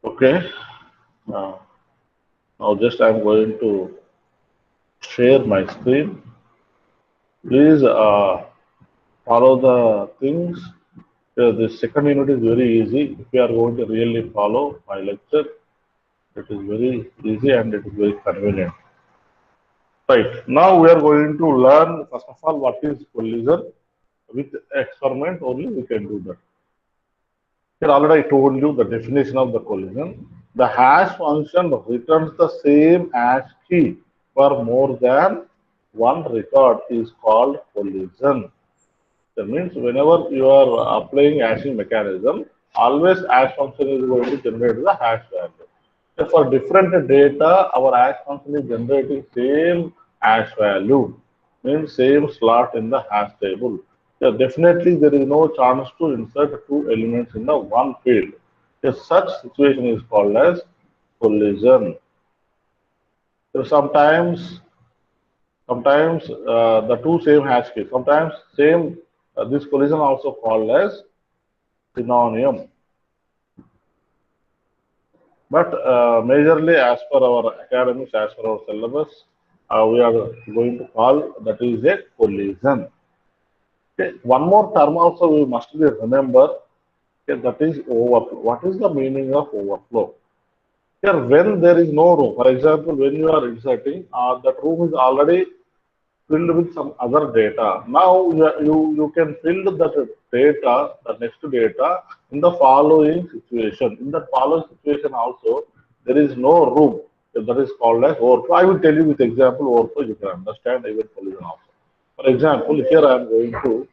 Okay. Uh, now just I'm going to share my screen. Please follow the things. The second unit is very easy. If you are going to really follow my lecture, it is very easy and it is very convenient. Right. Now we are going to learn first of all what is collision. With experiment only we can do that. Here already I told you the definition of the collision. The hash function returns the same hash key for more than one record is called collision. That means whenever you are applying hashing mechanism, always hash function is going to generate the hash value. So for different data, our hash function is generating same hash value, means same slot in the hash table. So definitely there is no chance to insert two elements in the one field. So such situation is called as collision. So sometimes the two same hash keys, sometimes same this collision also called as synonym. But majorly, as per our academics, as per our syllabus, we are going to call that is a collision. Okay. One more term also we must be remember, okay, that is overflow. What is the meaning of overflow? Here, when there is no room, for example, when you are inserting, that room is already filled with some other data. Now you can fill that data, the next data, in the following situation. In the following situation also, there is no room. That is called as overflow. I will tell you with example overflow, you can understand even collision also. For example, here I am going to,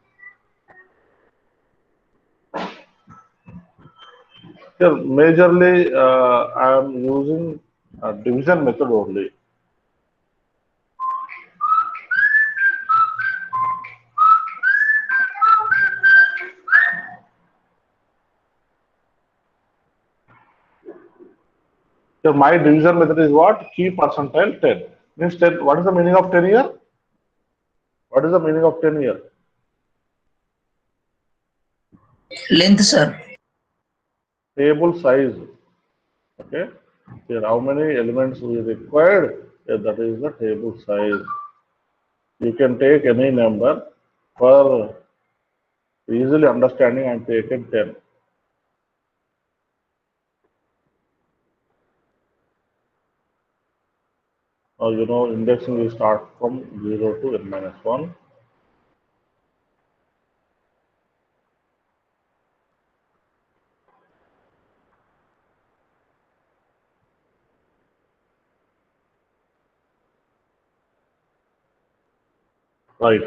here majorly I am using division method only. So my division method is what? Key percentile 10. Means 10. What is the meaning of 10 here? What is the meaning of 10 here? Length, sir. Table size. Okay. Here, how many elements we required? Yeah, that is the table size. You can take any number for easily understanding and taken 10. Now, indexing will start from 0 to n minus 1. Right.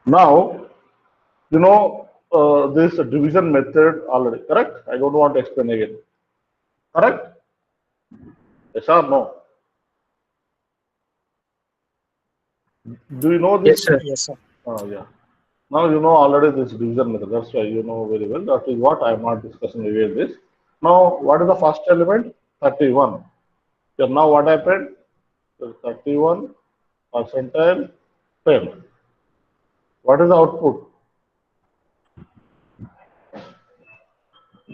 Now, this division method already, correct? I don't want to explain again. Correct? Yes or no? Do you know Yes, this? sir. Yes, sir. Yeah. Now you know already this division method. That's why you know very well. That is what I am not discussing again this. Now, what is the first element? 31. So now what happened? So 31 percentile 10. What is the output?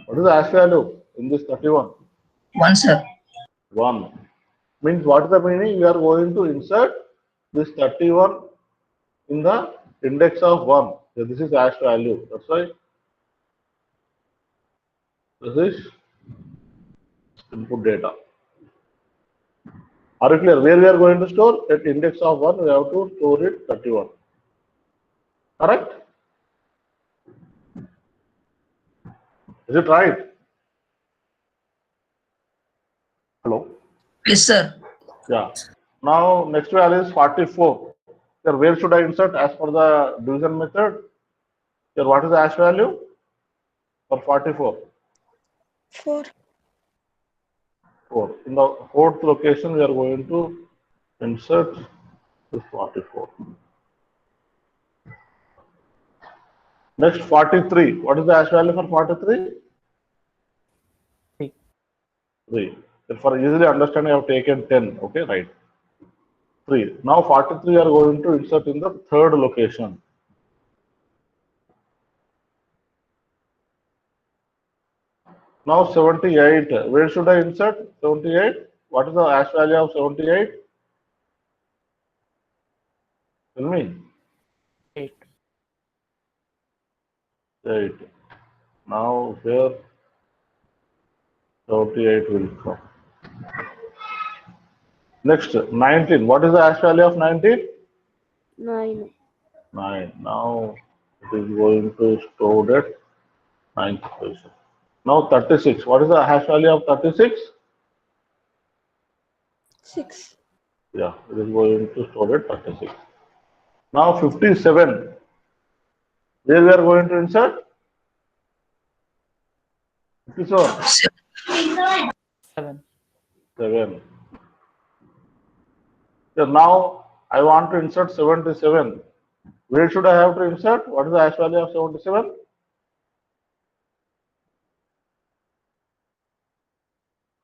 What is the hash value in this 31? 1, sir. 1. Means what is the meaning? We are going to insert this 31 in the index of 1. So this is hash value. That's why this is input data. Are you clear? Where we are going to store? At index of 1, we have to store it 31. Correct? Is it right? Hello? Yes, sir. Yeah. Now, next value is 44. Here, where should I insert as per the division method? Here, what is the hash value for 44? 4. 4. In the fourth location, we are going to insert this 44. Next, 43. What is the hash value for 43? 3. For easily understanding, I have taken 10. Okay, right. 3. Now, 43 are going to insert in the third location. Now 78. Where should I insert 78? What is the hash value of 78? Tell me. 8. 8. Now here 78 will come. Next 19. What is the hash value of 19? 9. 9. Now it is going to store at 9th position. Now 36. What is the hash value of 36? 6. Yeah, it is going to store at 36. Now 57. Where we are going to insert? 57. 7. 7. So now I want to insert 77. Where should I have to insert? What is the hash value of 77?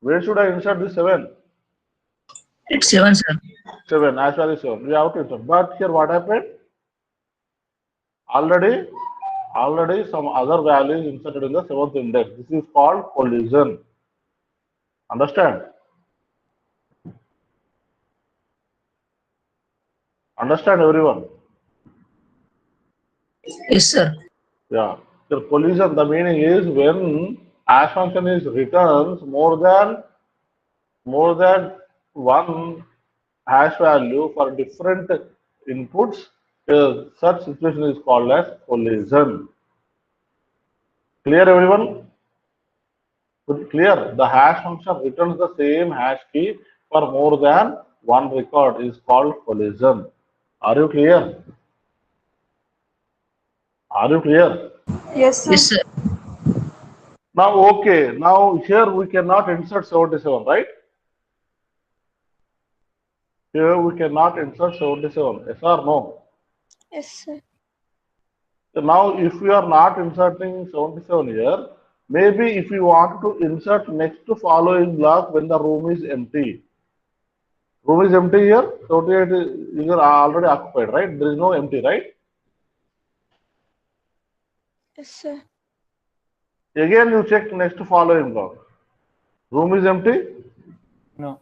Where should I insert this 7? It's 7, sir. 7, hash value 7. We have to insert. But here what happened? Already some other value is inserted in the 7th index. This is called collision. Understand? Understand everyone? Yes, sir. Yeah. The collision, the meaning is when hash function is returns more than one hash value for different inputs, such situation is called as collision. Clear everyone? Clear. The hash function returns the same hash key for more than one record is called collision. Are you clear? Are you clear? Yes, sir. Yes, sir. Now, okay. Now, here we cannot insert 77, right? Here we cannot insert 77. Yes or no? Yes, sir. So now, if we are not inserting 77 here, maybe if you want to insert next to following block when the room is empty. Room is empty here, 78 is already occupied, right? There is no empty, right? Yes, sir. Again, you check next to following block. Room is empty? No.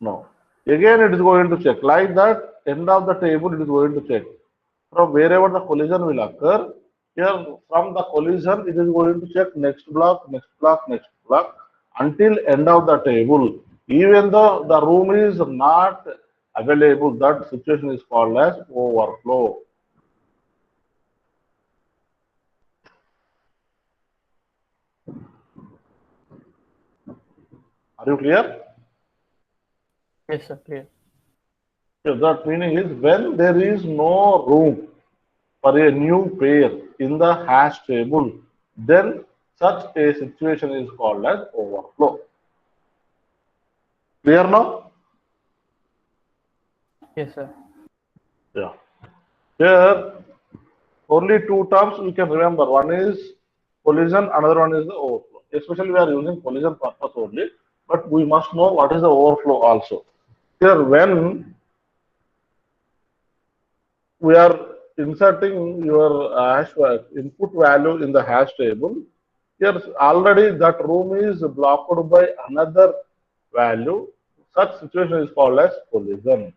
No. Again, it is going to check. Like that, end of the table, it is going to check. From wherever the collision will occur, here from the collision, it is going to check next block, next block, next block until end of the table. Even though the room is not available, that situation is called as overflow. Are you clear? Yes, sir. Clear. So that meaning is when there is no room for a new pair in the hash table, then such a situation is called as overflow. Clear now? Yes, sir. Yeah. Here, only two terms we can remember. One is collision, another one is the overflow. Especially we are using collision purpose only, but we must know what is the overflow also. Here, when we are inserting your input value in the hash table, here already that room is blocked by another value. Such situation is called as collision.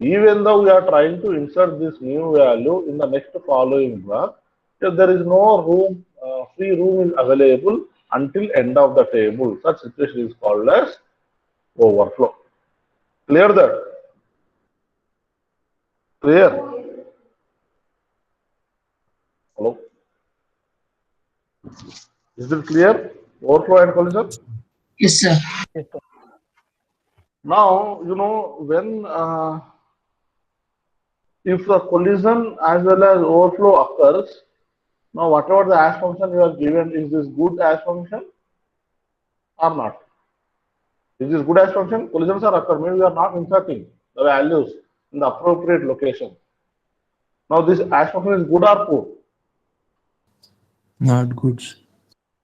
Even though we are trying to insert this new value in the next following block, if there is no room, free room is available until end of the table. Such situation is called as overflow. Clear that? Clear? Hello? Is it clear? Overflow and collision? Yes, sir. Yes, sir. Now, when if the collision as well as overflow occurs, now whatever the hash function you are given, is this good hash function or not? Is this good hash function? Collisions are occur. Maybe we are not inserting the values in the appropriate location. Now this hash function is good or poor? Not good.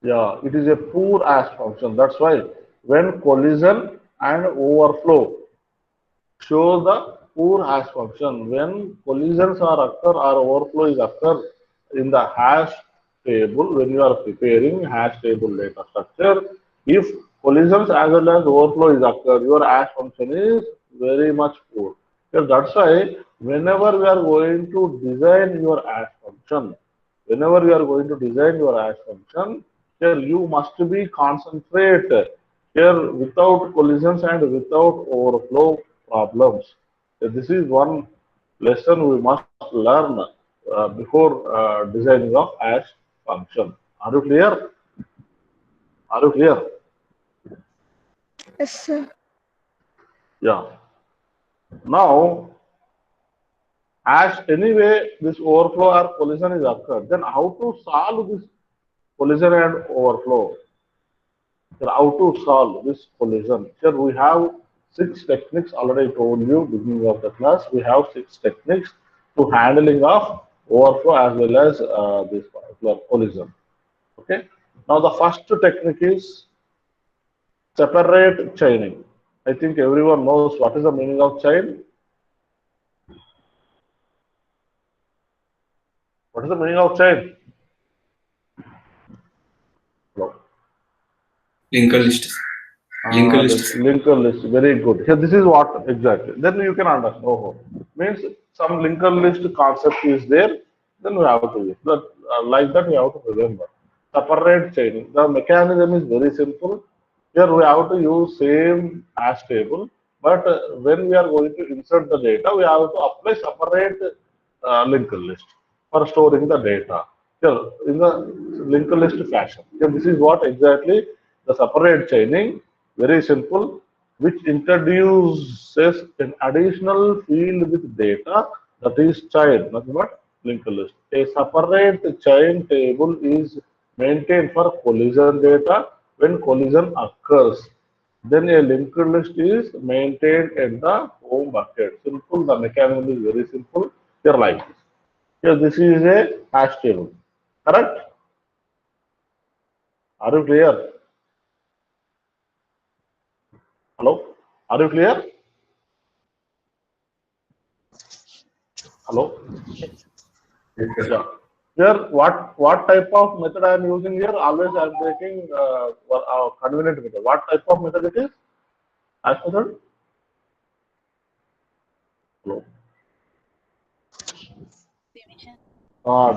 Yeah, it is a poor hash function. That's why when collision and overflow show the poor hash function. When collisions are occur or overflow is occur in the hash table when you are preparing hash table data structure. If collisions as well as overflow is occurred, your hash function is very much poor. So that's why whenever we are going to design your hash function, whenever you are going to design your hash function, here you must be concentrate here without collisions and without overflow problems. So this is one lesson we must learn before designing of hash function. Are you clear? Are you clear? Yes, sir. Yeah. Now, as anyway this overflow or collision is occurred, then how to solve this collision and overflow? Then how to solve this collision? Here we have six techniques already told you beginning of the class. We have six techniques to handling of overflow as well as this particular collision. Okay. Now the first technique is separate chaining. I think everyone knows what is the meaning of chain. What is the meaning of chain? Hello. Linked list. Linked list. Linker list, very good. Here, this is what exactly. Then you can understand. Oh, means some linker list concept is there. Then we have to use that. Like that, we have to remember. Separate chaining. The mechanism is very simple. Here we have to use same hash table, but when we are going to insert the data, we have to apply separate linker list for storing the data. Here in the linker list fashion. Here, this is what exactly the separate chaining, very simple, which introduces an additional field with data that is child, nothing but linked list. A separate chain table is maintained for collision data when collision occurs. Then a linked list is maintained at the home bucket. Simple, the mechanism is very simple. Here like this. Here this is a hash table. Correct? Are you clear? Hello? Are you clear? Hello? Yeah. Here, what type of method I am using here? Always I am taking convenient method. What type of method it is? Hash method? Hello.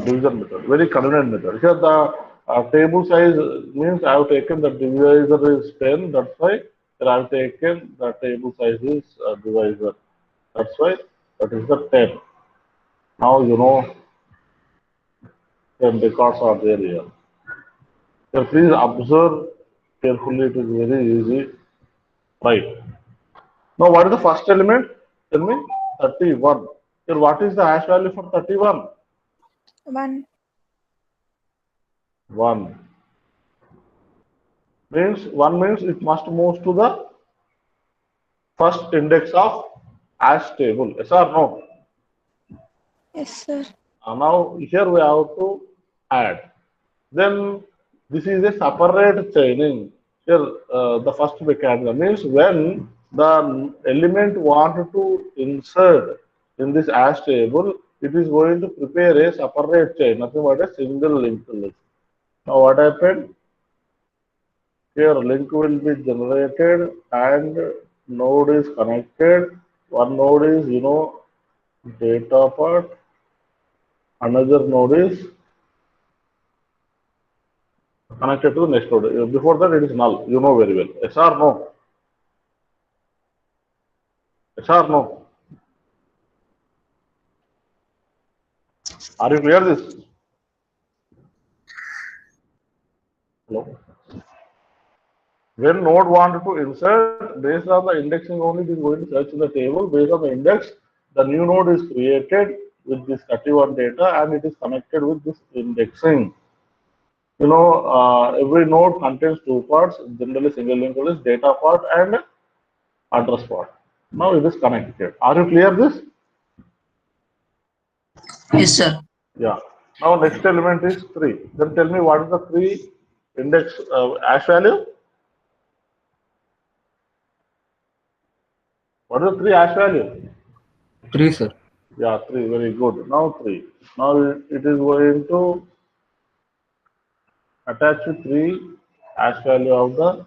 Division method. Very convenient method. Here the table size means I have taken the divisor is 10. That's why here I have taken the table size is divisor. That's why that is the 10. Now you know 10 records are there here. Here please observe carefully. It is very easy. Right. Now what is the first element? Tell me. 31. Here what is the hash value for 31? 1. 1. Means 1 means it must move to the first index of hash table. Yes or no? Yes, sir. Now here we have to add. Then this is a separate chaining. Here the first mechanism means when the element wanted to insert in this hash table, it is going to prepare a separate chain, nothing but a single linked list. Now what happened? Here link will be generated and node is connected. One node is data part, another node is connected to the next node. Before that it is null. You know very well. Yes or no? Yes or no? Are you clear this? Hello? When node wanted to insert, based on the indexing only, it is going to search in the table. Based on the index, the new node is created with this 31 data and it is connected with this indexing. Every node contains two parts, generally single linked list, data part and address part. Now it is connected. Are you clear this? Yes, sir. Yeah. Now next element is 3. Then tell me what is the 3 index hash value? What is the 3 hash value? 3, sir. Yeah, 3. Very good. Now 3. Now it is going to attach with 3 hash value of the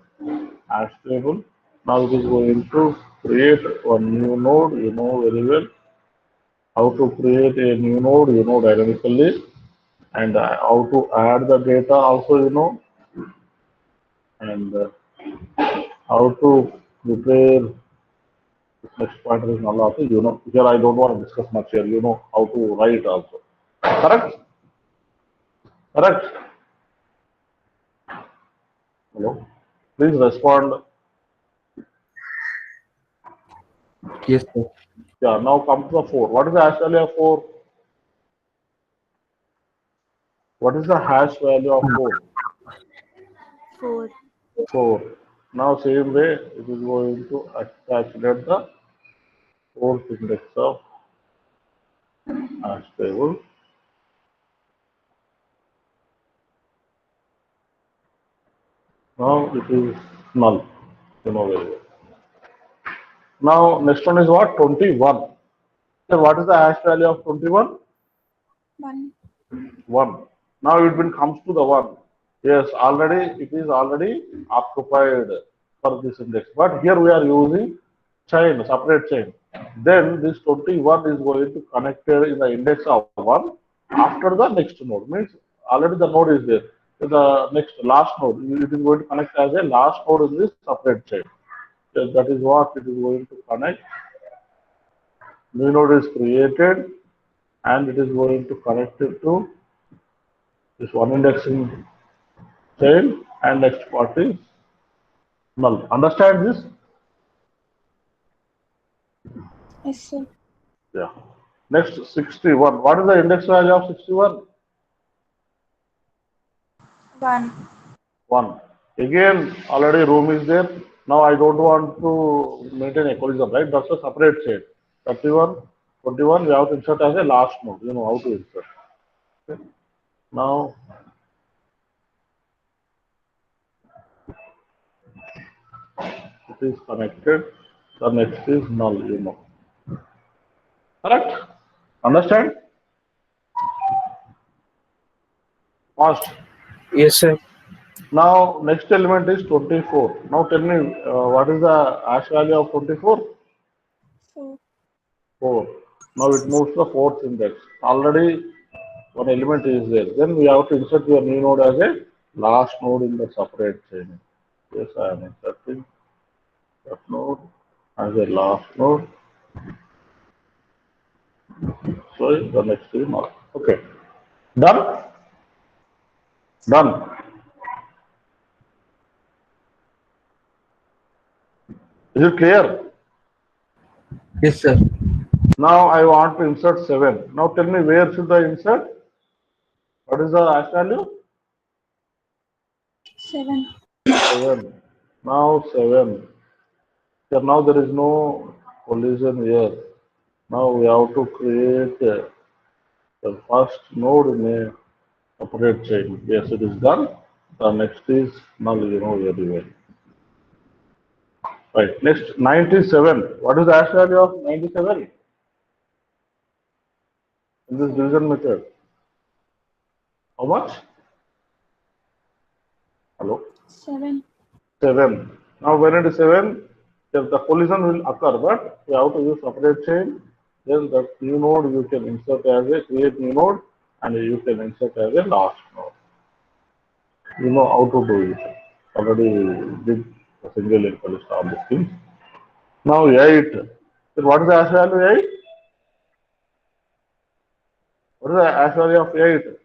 hash table. Now it is going to create one new node. You know very well how to create a new node. You know dynamically, and how to add the data also. You know, and how to prepare this next pointer is null also. You know, here I don't want to discuss much here. You know how to write also. Correct? Correct? Hello? Please respond. Yes, sir. Yeah, now come to the 4. What is the hash value of 4? What is the hash value of 4? 4. 4. Now same way it is going to calculate the fourth index of hash table. Now it is null. You know very well. Now next one is what? 21. So what is the hash value of 21? 1. 1. Now it will comes to the 1. Yes, already it is already occupied for this index. But here we are using chain, separate chain. Then this 21 is going to connected in the index of 1 after the next node. Means already the node is there. So the next last node, it is going to connect as a last node in this separate chain. So that is what it is going to connect. New node is created and it is going to connect it to this one indexing chain and next part is null. Understand this? Yes, sir. Yeah. Next 61. What is the index value of 61? 1. 1. Again, already room is there. Now I don't want to maintain a collision, right? That's a separate chain. 31, 21, we have to insert as a last node. You know how to insert. Okay. Now, it is connected. The next is null, you know. Correct? Understand? Fast. Yes, sir. Now, next element is 24. Now, tell me, what is the hash value of 24? 4. 4. Now, it moves to the fourth index. Already, one element is there. Then we have to insert your new node as a last node in the separate chain. Yes, I am inserting that node as a last node. So, the next is not. Okay. Done? Done. Is it clear? Yes, sir. Now I want to insert 7. Now tell me where should I insert? What is the hash value? 7. 7. Now 7. Here now there is no collision here. Now we have to create the first node in a separate chain. Yes, it is done. The next is null, you know very well. Right. Next 97. What is the hash value of 97 in this division method? How much? Hello? 7. 7. Now when it is 7, if the collision will occur, but you have to use separate chain, then the new node you can insert as a create new node and you can insert as a last node. You know how to do it. Already did a single linked list of these things. Now 8. So what is the hash value 8? What is the hash value of 8?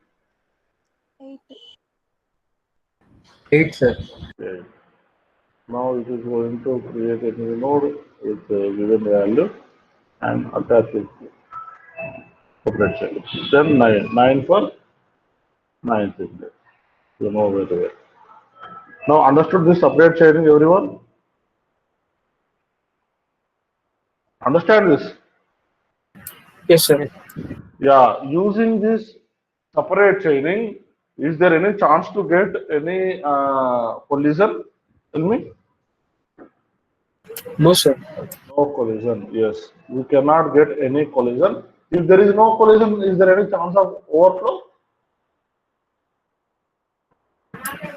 8. 8, sir. 8. Now it is going to create a new node with a given value and attach it to separate chain. Then 9. 9 for 9th index. You know very well. Now understood this separate chaining, everyone? Understand this? Yes, sir. Yeah, using this separate chaining, is there any chance to get any collision? Tell me. No, sir. No collision, yes. You cannot get any collision. If there is no collision, is there any chance of overflow?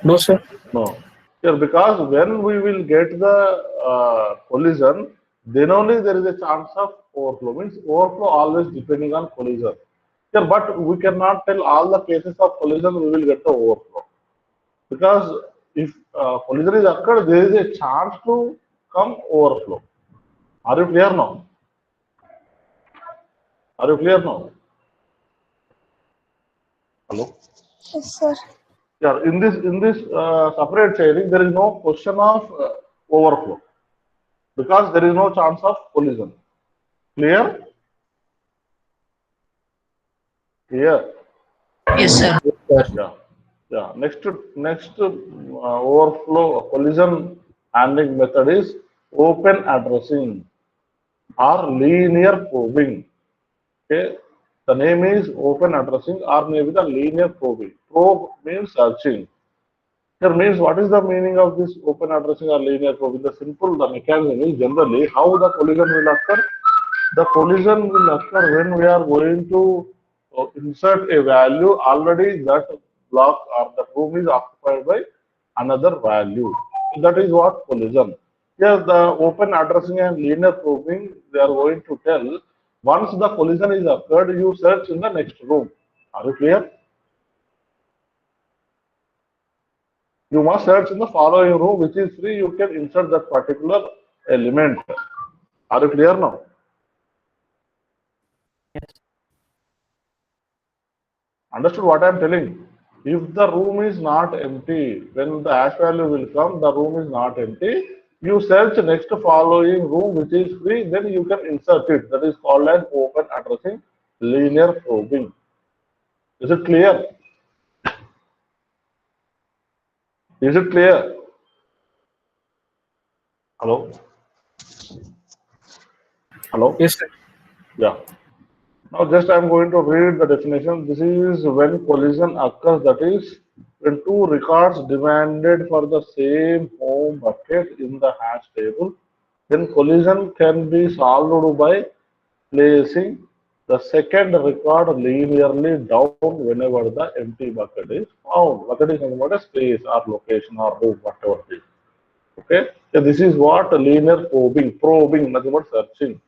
No, sir. No. Here, because when we will get the collision, then only there is a chance of overflow. Means overflow always depending on collision. Here, but we cannot tell all the cases of collision we will get the overflow. Because if collision is occurred, there is a chance to come overflow. Are you clear now? Are you clear now? Hello? Yes, sir. Yeah, in this separate sharing, there is no question of overflow because there is no chance of collision. Clear? Clear? Yes, sir. Yes, sir. Yeah. Yeah. Next overflow collision handling method is open addressing or linear probing. Okay. The name is open addressing or maybe the linear probing. Probe means searching. Here means what is the meaning of this open addressing or linear probing? The mechanism is generally how the collision will occur. The collision will occur when we are going to insert a value already that block or the room is occupied by another value. That is what collision. Here the open addressing and linear probing they are going to tell once the collision is occurred you search in the next room. Are you clear? You must search in the following room which is free you can insert that particular element. Are you clear now? Yes. Understood what I am telling? If the room is not empty, when the hash value will come, the room is not empty. You search next following room which is free, then you can insert it. That is called as open addressing linear probing. Is it clear? Is it clear? Hello? Hello? Yes, sir. Yeah. Now just I am going to read the definition. This is when collision occurs, that is when two records demanded for the same home bucket in the hash table. Then collision can be solved by placing the second record linearly down whenever the empty bucket is found. Bucket is nothing but a space or location or room, whatever it is. Okay. So this is what linear probing, nothing but searching.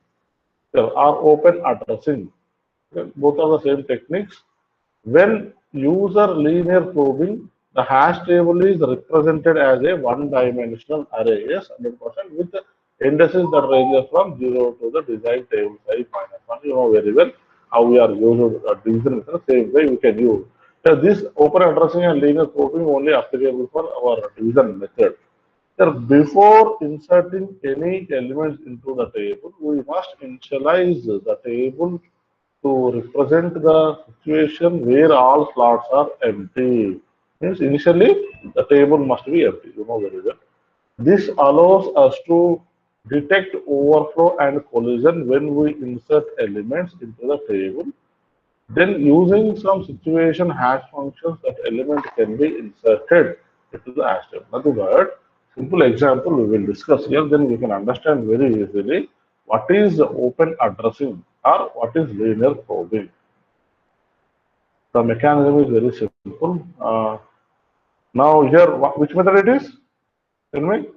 Or open addressing. Okay, both are the same techniques. When user linear probing, the hash table is represented as a one-dimensional array, yes, 100%, with indices that ranges from 0 to the design table size minus 1. You know very well how we are using division method, the same way we can use. So this open addressing and linear probing only applicable for our division method. So before inserting any elements into the table, we must initialize the table to represent the situation where all slots are empty. Means initially the table must be empty, you know very well. This allows us to detect overflow and collision when we insert elements into the table. Then using some situation hash functions, that element can be inserted into the hash table. Nothing but simple example we will discuss here, then we can understand very easily what is open addressing or what is linear probing. The mechanism is very simple. Now here, which method it is? Tell me.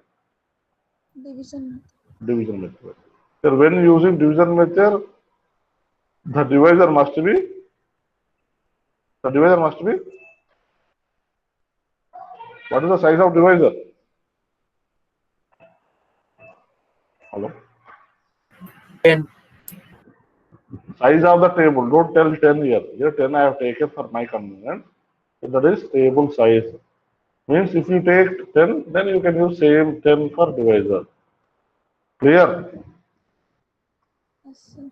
Division. Division method. Here, when using division method, the divisor must be, the divisor must be, what is the size of divisor? Hello? 10. Size of the table, don't tell 10 here. Here 10 I have taken for my convenience. So that is table size. Means if you take 10, then you can use same 10 for divisor. Clear? Yes, sir.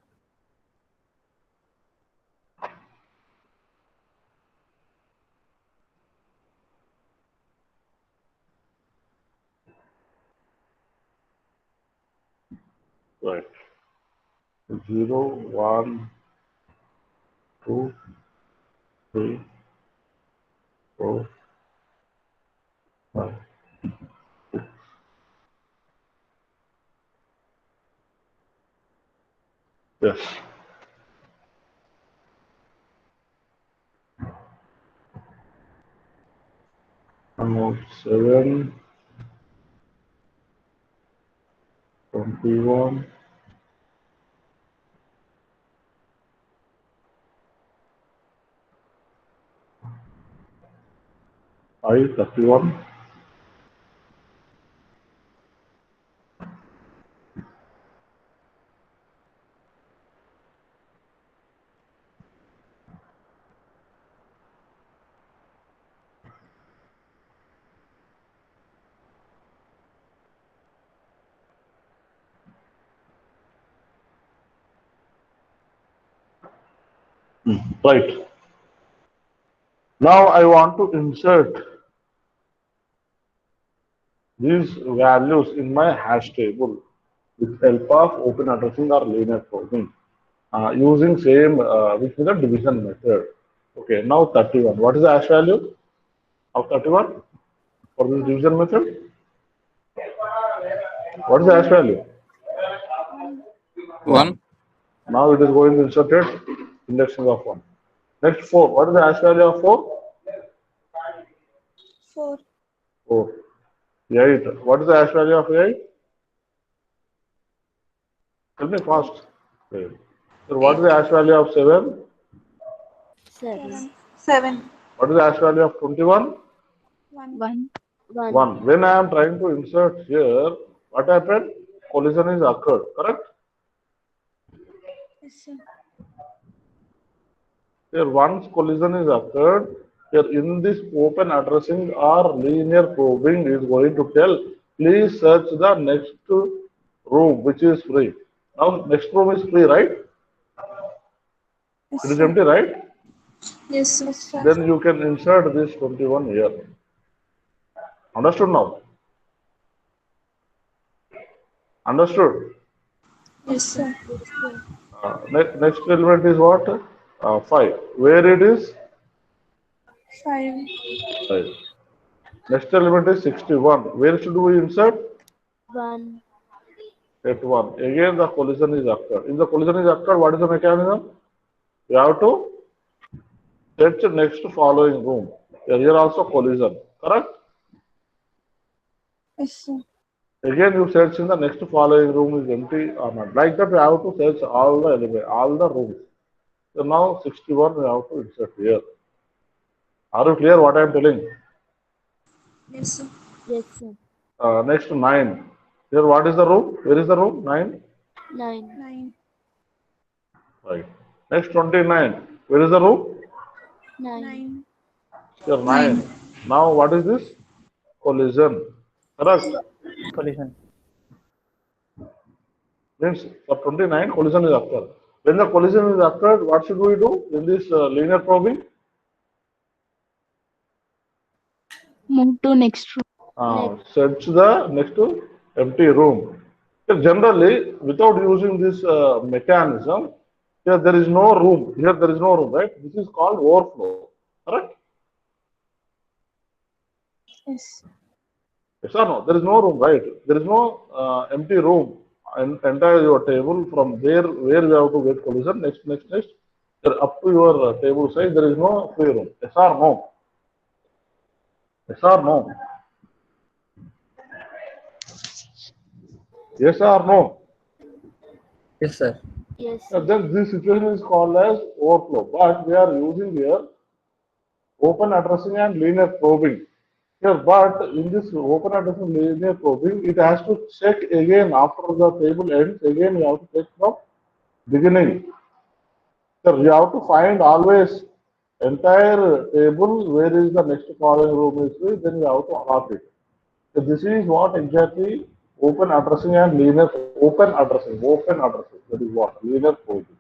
Right. 0, 1, 2, 3, 4, 5. Yes. Now 7, 21, I 31. Right. Now I want to insert these values in my hash table with help of open addressing or linear probing using same which is the division method. Okay, now 31. What is the hash value of 31 for this division method? What is the hash value? 1. 1. Now it is going to insert it indexing of 1. Next 4. What is the hash value of 4? 4. 4. 8. What is the hash value of 8? Tell me fast. 8. So what is the hash value of 7? 7. 7. What is the hash value of 21? 1. 1. When I am trying to insert here, what happened? Collision is occurred, correct? Yes, sir. Here once collision is occurred, here in this open addressing or linear probing is going to tell, please search the next room which is free. Now next room is free, right? Yes, It is sir. empty, right? Yes, sir. Yes, sir. Then you can insert this 21 here. Understood now? Understood? Yes, sir. Next element is what? 5. Where it is? 5. 5. Next element is 61. Where should we insert? 1. At 1. Again the collision is occurred. If the collision is occurred, what is the mechanism? You have to search next following room. Here also collision. Correct? Yes, sir. Again you search in the next following room is empty or not. Like that you have to search all the elements, all the rooms. So now 61 we have to insert here. Are you clear what I am telling? Yes, sir. Yes, sir. Next 9. Here what is the room? Where is the room? 9. 9. 9. Right. Next 29. Where is the room? 9. 9. Here 9. Now what is this? Collision. Correct? Collision. Means for 29 collision is occurred. When the collision is occurred, what should we do in this linear probing? Move to next room. Search the next to empty room. So generally, without using this mechanism, here there is no room. Here there is no room, right? This is called overflow. Correct? Yes. Yes or no? There is no room, right? There is no empty room. Entire your table from there where you have to get collision. Next. Up to your table size, there is no free room. Yes or no? Yes or no? Yes or no? Yes, sir. Yes, sir. Then this situation is called as overflow. But we are using here open addressing and linear probing. Here, but in this open addressing linear probing, it has to check again after the table ends. Again, you have to check from beginning. So you have to find always entire table where is the next following room is free, then you have to allot it. So this is what exactly open addressing and linear open addressing. That is what linear probing.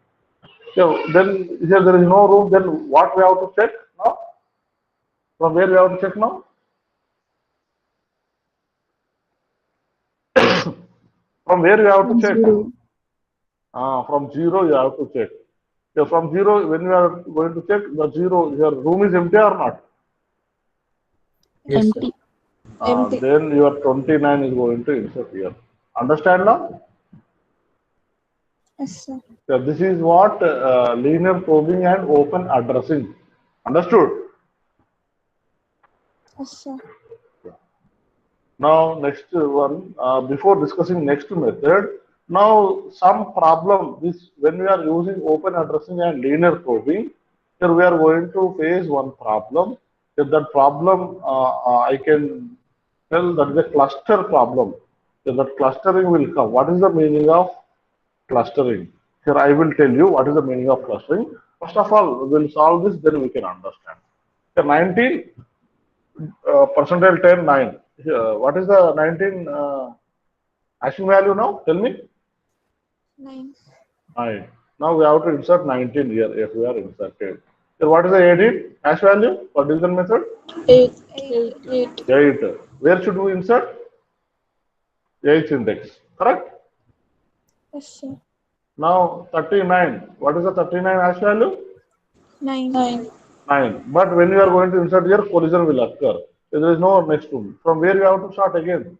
So then here there is no room. Then what we have to check now? From where we have to check now? From where you have to check? 0. From 0 you have to check. So from 0, when you are going to check the 0, your room is empty or not? Yes, sir. Empty. Empty. Then your 29 is going to insert here. Understand now? Yes, sir. So this is what linear probing and open addressing. Understood? Yes, sir. Now, next one, before discussing next method, now some problem, this when we are using open addressing and linear probing, here we are going to face one problem. If that problem, I can tell that is a cluster problem. If that clustering will come, what is the meaning of clustering? Here I will tell you what is the meaning of clustering. First of all, we'll solve this, then we can understand. Here 19 percentile 10 9. What is the 19 hashing value now? Tell me. 9. 9. Now we have to insert 19 here. Yes, we are inserted. So what is the 18 hash value for division method? 8. 8. 8. 8. Where should we insert? 8th index. Correct? Yes, sir. Now 39. What is the 39 hash value? 9. 9. 9. But when you are going to insert here, collision will occur. There is no next room. From where you have to start again?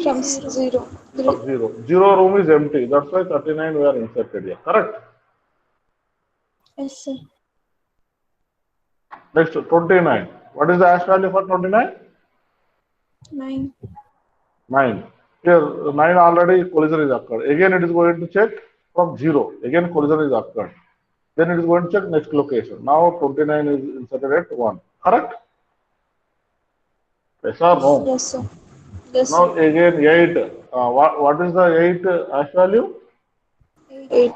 From 0. From 0. 0 room is empty. That's why 39 we are inserted here. Correct? Yes, sir. Next, 29. What is the hash value for 29? 9. 9. Here, 9 already collision is occurred. Again, it is going to check from 0. Again, collision is occurred. Then it is going to check next location. Now, 29 is inserted at 1. Correct? Yes or no? Yes, sir. Yes, Now, sir. again, 8. What is the 8 hash value? 8.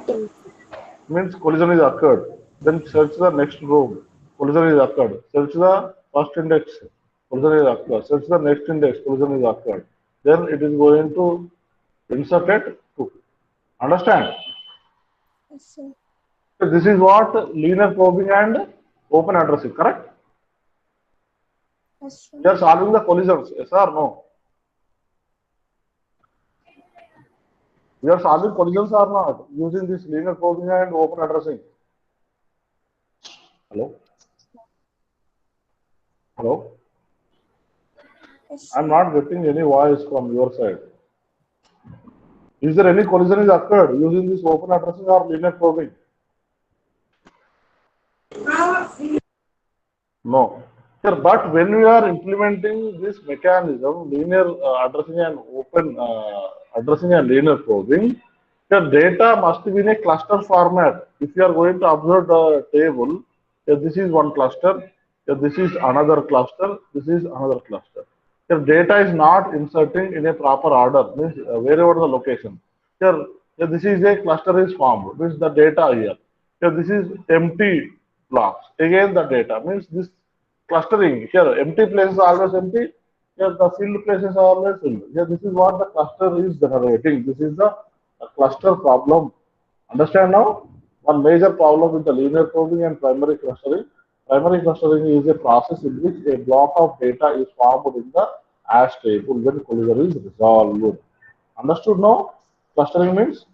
Means collision is occurred. Then search the next room. Collision is occurred. Search the first index. Collision is occurred. Search the next index. Collision is occurred. Then it is going to insert at 2. Understand? Yes, sir. So this is what linear probing and open addressing. Correct? Yes, sir. We are solving the collisions. Yes or no? We are solving collisions or not using this linear probing and open addressing. Hello? Hello? Yes, I am sir. not getting any voice from your side. Is there any collision is occurred using this open addressing or linear probing? No. Sir, but when we are implementing this mechanism, linear addressing and open addressing and linear probing, the data must be in a cluster format. If you are going to observe the table, this is one cluster, this is another cluster, this is another cluster. The data is not inserting in a proper order, means wherever the location. Here, this is a cluster is formed, means the data here. Here, this is empty blocks. Again, the data means this clustering. Here, empty places are always empty. Here, the filled places are always filled. Here, this is what the cluster is generating. This is the cluster problem. Understand now? One major problem with the linear probing and primary clustering. Primary clustering is a process in which a block of data is formed in the hash table when collision is resolved. Understood now? Clustering means?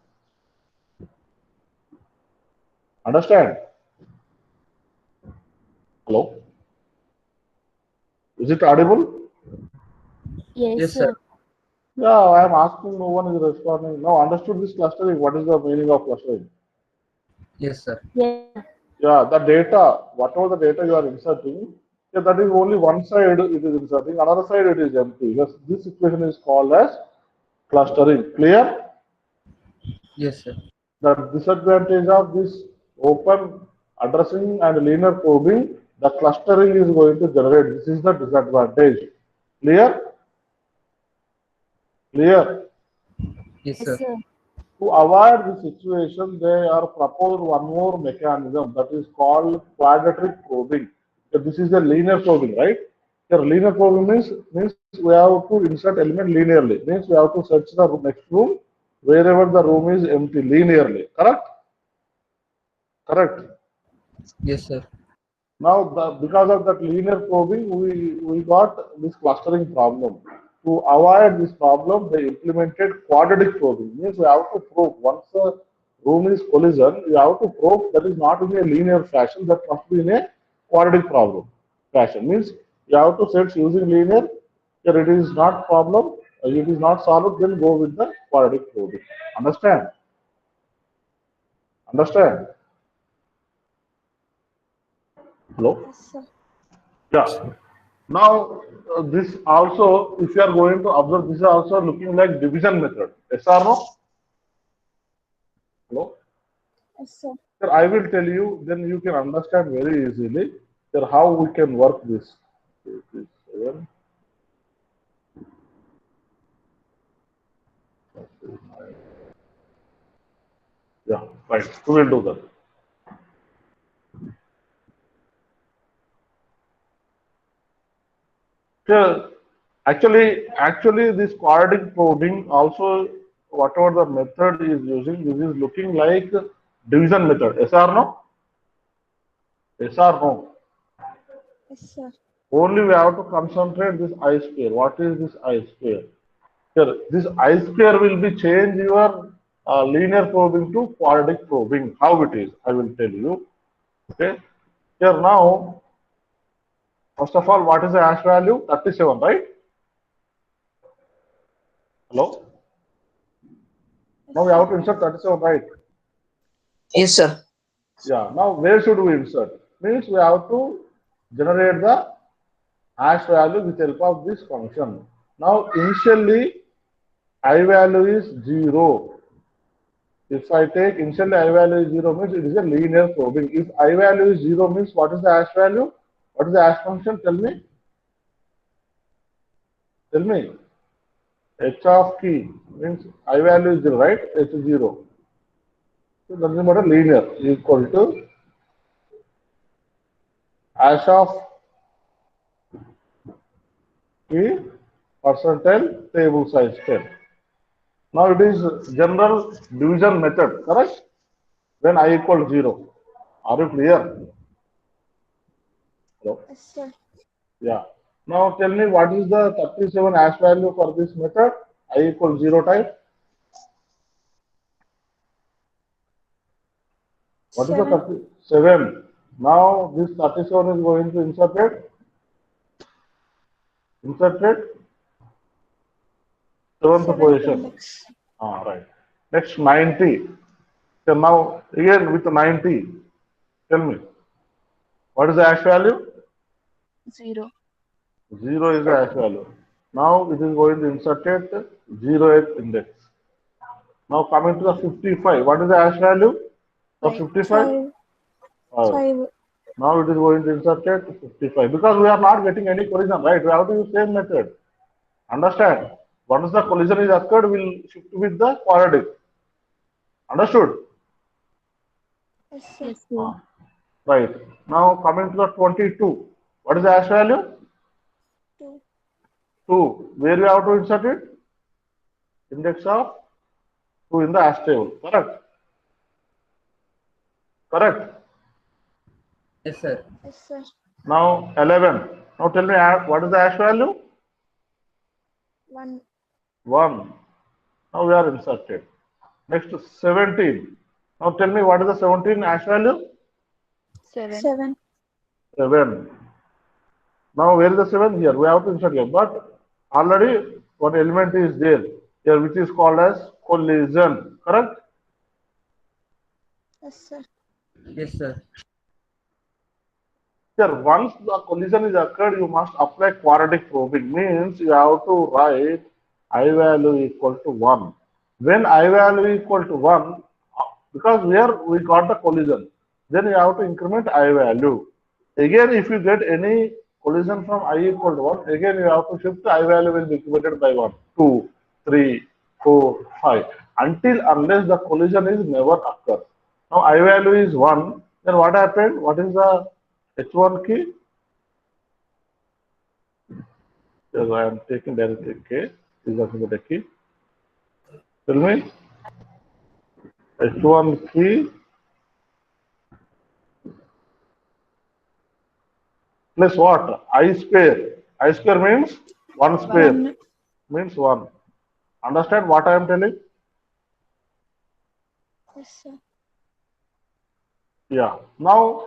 Understand? Hello? Is it audible? Yes, Yes, sir. sir. Yeah, I am asking, no one is responding. Now, understood this clustering. What is the meaning of clustering? Yes, sir. Yes. Yeah, the data, whatever the data you are inserting, yeah, that is only one side it is inserting, another side it is empty. Yes, this situation is called as clustering. Clear? Yes, sir. The disadvantage of this open addressing and linear probing, the clustering is going to generate. This is the disadvantage. Clear? Clear? Yes, Yes, sir. sir. To avoid this situation, they are proposed one more mechanism that is called quadratic probing. So this is a linear probing, right? The linear probing means we have to insert element linearly. Means we have to search the next room wherever the room is empty linearly. Correct? Correct. Yes, sir. Now, because of that linear probing, we got this clustering problem. To avoid this problem, they implemented quadratic probing. Means we have to probe once the room is collision, you have to probe that is not in a linear fashion, that must be in a quadratic problem fashion. Means you have to set using linear. Here it is not problem, it is not solved, then go with the quadratic probing. Understand? Understand? Hello? Yes, sir. Yeah. Now, this also, if you are going to observe, this is also looking like division method. Yes or no? Hello? Yes, sir. Sir, I will tell you, then you can understand very easily sir, how we can work this. Yeah, right. We will do that. Sir, actually, this quadratic probing also, whatever the method is using, this is looking like division method. Yes or no? Yes or no? Yes, sir. Only we have to concentrate this I square. What is this I square? Here, this I square will be change your linear probing to quadratic probing. How it is, I will tell you. Okay. Here now, first of all, what is the hash value? 37, right? Hello? Now Yes, we have sir. to insert 37, right? Yes, sir. Yeah. Now where should we insert? Means we have to generate the hash value with help of this function. Now initially I value is 0. If I take initially I value is 0 means it is a linear probing. If I value is 0 means what is the hash value? What is the hash function? Tell me. Tell me. H of key means I value is 0, right? H is 0. So nothing but a linear equal to hash of key percentile table size 10. Now it is general division method, correct? When I equal 0. Are you clear? Hello? Yes, sir. Yeah. Now tell me what is the 37 hash value for this method? I equal 0 type. What is the 7. 37? Now this 37 is going to insert it, seventh 7th position. index. Ah, right. Next 90. So now again with 90, tell me what is the hash value? 0. 0 is the hash value. Now it is going to insert it 0th index. Now coming to the 55, what is the hash value of 5. 55? 5. 5. 5. Now it is going to insert it 55 because we are not getting any collision, right? We have to use same method. Understand? Once the collision is occurred, we'll shift with the quadratic. Understood? Yes, sir. Yes, sir. Ah, right. Now coming to the 22. What is the hash value? 2. 2. Where we have to insert it? Index of 2 in the hash table. Correct? Correct. Yes, sir. Yes, sir. Now 11. Now tell me what is the hash value? 1. 1. Now we are inserted. Next 17. Now tell me what is the 17 hash value? 7. 7. 7. Now where is the 7? Here. We have to insert here. But already one element is there here which is called as collision. Correct? Yes, sir. Yes, sir. Here, once the collision is occurred, you must apply quadratic probing. Means you have to write I value equal to 1. When I value equal to 1, because here we got the collision, then you have to increment I value. Again, if you get any collision from I equal to 1, again you have to shift I value will be incremented by 1, 2, 3, 4, 5, until unless the collision is never occur. Now I value is 1, then what happened? What is the H1 key? Yes, I am taking directly K. Is the key? Tell me. H1 key plus what? I square. I square means 1 square 1. means 1. Understand what I am telling? Yes, sir. Yeah. Now,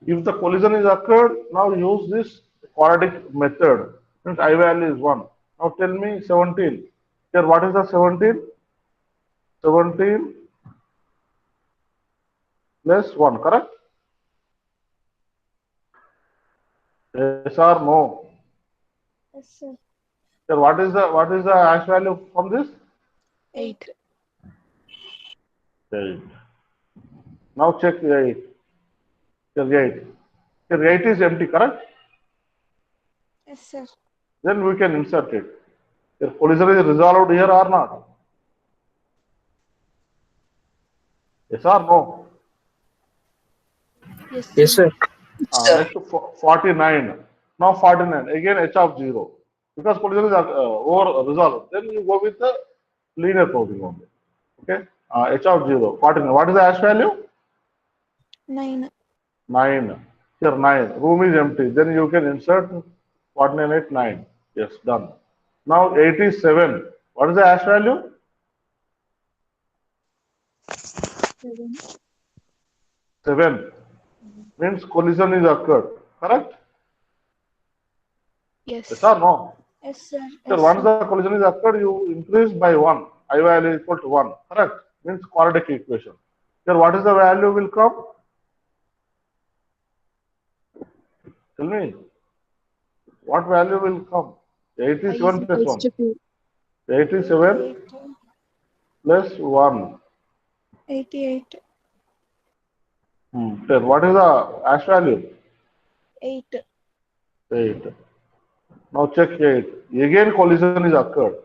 if the collision is occurred, now use this quadratic method. Since I value is 1. Now tell me 17. Here, what is the 17? 17 plus 1, correct? Yes or no? Yes, sir. Sir, what is the hash value from this? 8. 8. Now check 8. Sir, 8. Sir, 8 is empty, correct? Yes, sir. Then we can insert it. Sir, collision is resolved here or not? Yes or no? Yes, Yes, sir. sir. Sir. Next 49. Now 49. Again h of 0. Because collision is over resolved. Then you go with the linear probing only. Okay. H of 0. 49. What is the hash value? 9. 9. Here 9. Room is empty. Then you can insert 49 at 9. Yes, done. Now 87. What is the hash value? 7. 7. Means collision is occurred. Correct? Yes Yes. or no? Yes, sir. Sir, Yes, once sir. the collision is occurred, you increase by 1. I value is equal to 1. Correct? Means quadratic equation. Sir, what is the value will come? Tell me. What value will come? I is 87 plus equals 1. to 2. 87 88. plus 1. 88. Sir, what is the hash value? 8. 8. Now check 8. Again collision is occurred.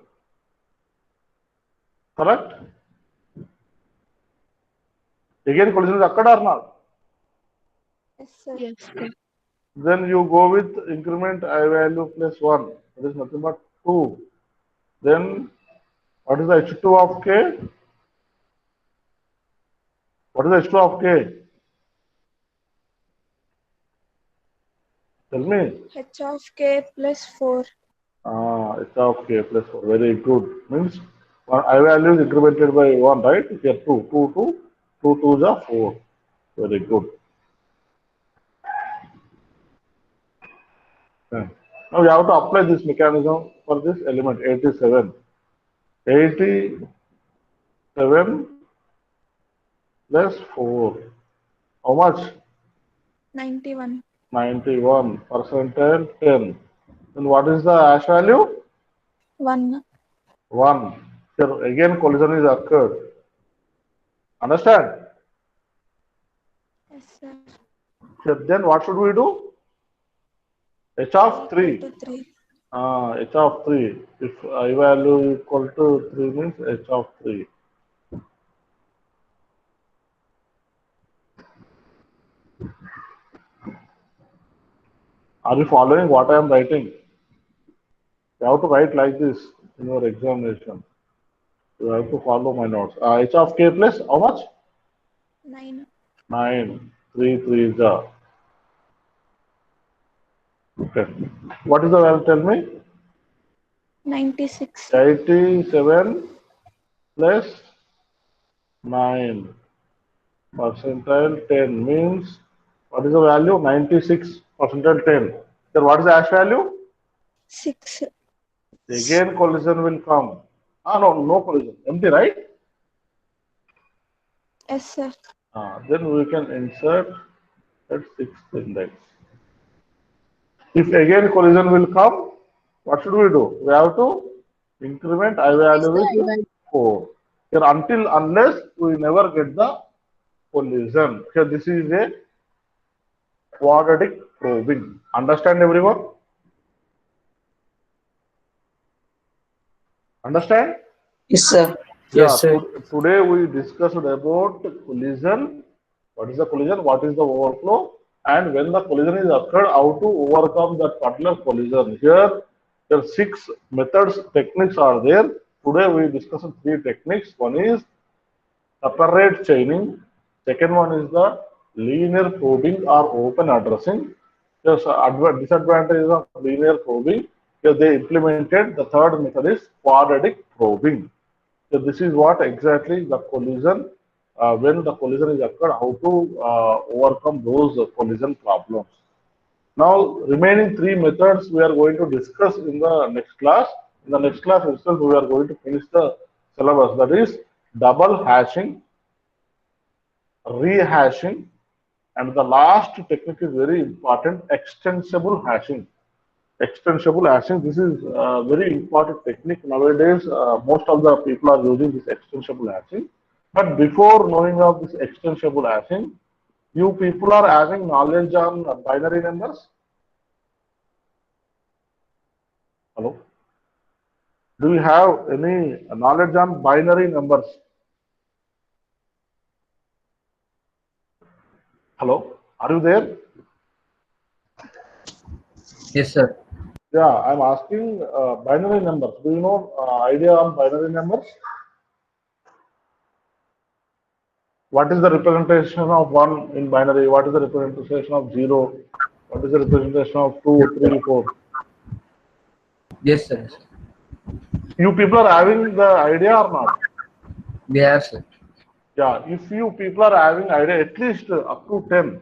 Correct? Again collision is occurred or not? Yes, sir. Yes, sir. Then you go with increment I value plus 1. That is nothing but 2. Then what is the H2 of K? What is the H2 of K? Tell me. H of k plus 4. H of K plus 4. Very good. Means I value is incremented by 1, right? Here 2. 2 2 is 4. Very good. Yeah. Now we have to apply this mechanism for this element 87. 87 plus 4. How much? 91. 91 percentile 10. Then what is the hash value? 1. 1. So again collision is occurred. Understand? Yes, sir. So then what should we do? H I of equal 3. to 3. H of 3. If I value equal to 3 means H of 3. Are you following what I am writing? You have to write like this in your examination. You have to follow my notes. H of k plus how much? 9. 9. 3 3 is the. Okay. What is the value? Tell me. 96. 87 plus 9 percentile 10 means what is the value? 96 percentile 10. Then what is the hash value? 6. Again collision will come. No, no collision. Empty, right? Yes, sir. Then we can insert at sixth index. If again collision will come, what should we do? We have to increment I value with 4. Here until unless we never get the collision. Here this is a quadratic probing. Understand everyone? Understand? Yes, sir. Yeah, Yes, sir. today we discussed about collision. What is the collision? What is the overflow? And when the collision is occurred, how to overcome that particular collision. Here, there are 6 methods, techniques are there. Today we discussed 3 techniques. One is separate chaining. Second one is the linear probing or open addressing. There's disadvantages of linear probing. Here they implemented the third method is quadratic probing. So this is what exactly the collision, when the collision is occurred, how to overcome those collision problems. Now, remaining 3 methods we are going to discuss in the next class. In the next class itself, we are going to finish the syllabus. That is double hashing, rehashing, and the last technique is very important, extensible hashing. extensible hashing. This is a very important technique nowadays. Most of the people are using this extensible hashing. But before knowing of this extensible hashing, you people are having knowledge on binary numbers. Hello? Do you have any knowledge on binary numbers? Hello? Are you there? Yes, sir. Yeah, I'm asking binary numbers. Do you know idea on binary numbers? What is the representation of 1 in binary? What is the representation of 0? What is the representation of 2, 3, 4? Yes, sir. You people are having the idea or not? We have, sir. Yeah, if you people are having idea at least up to 10,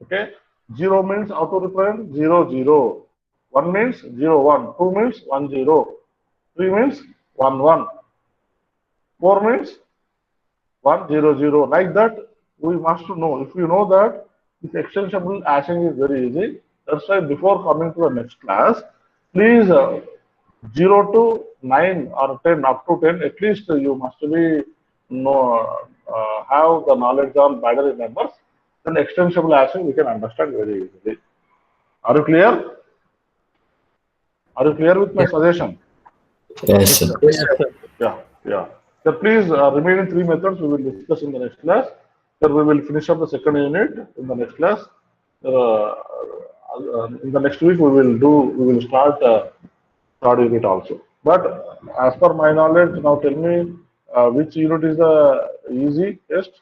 okay? 0 means how to represent 0, 0. 1 means 0, 1. 2 means 1, 0. 3 means 1, 1. 4 means 100. Like that, we must know. If you know that this extensible hashing is very easy, that's why before coming to the next class, please 0 to 9 or 10 up to 10, at least you must be know have the knowledge on binary numbers. Then extensible hashing we can understand very easily. Are you clear? Are you clear with my Yes. suggestion? Yes, sir. Yes, sir. Yeah, yeah. So please, remaining 3 methods we will discuss in the next class. Then we will finish up the second unit in the next class. In the next week we will start third unit also. But as per my knowledge, now tell me which unit is the easiest?